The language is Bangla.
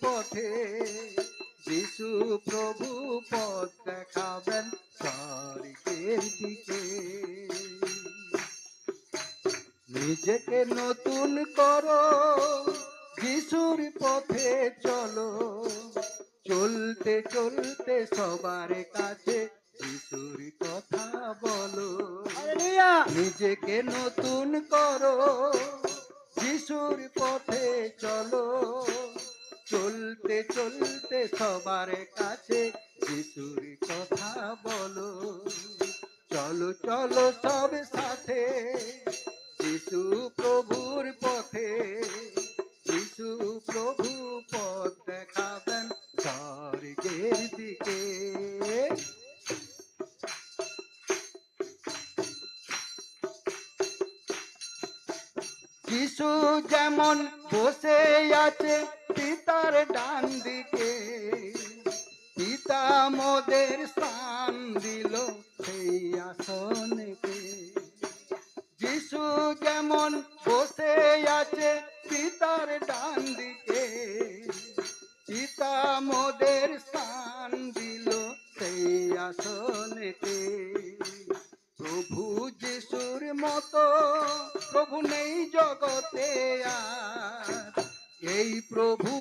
পথে যিশু প্রভু পথ দেখাবেন স্বর্গের দিকে। নিজেকে নতুন করো, যিশুর পথে চলো, চলতে চলতে সবার কাছে যিশুর কথা বলো। হালেলুয়া। নিজেকে নতুন করো, যিশুর পথে চলো, চলতে চলতে সবার কাছে যিশুর কথা বলো। চলো চলো সব সাথে যিশু প্রভুর পথে, যিশু প্রভু পথ দেখাবেন স্বর্গের দিকে। যিশু যেমন বসে আছে পিতার ডান দিকে, পিতা মোদের স্থান দিল সেই আসনেতে। যিশু যেমন বসে আছে পিতার ডান দিকে, পিতা মোদের স্থান দিল সেই আসনেতে। প্রভু যিশুর মতো প্রভু নেই জগতে আর, এই প্রভু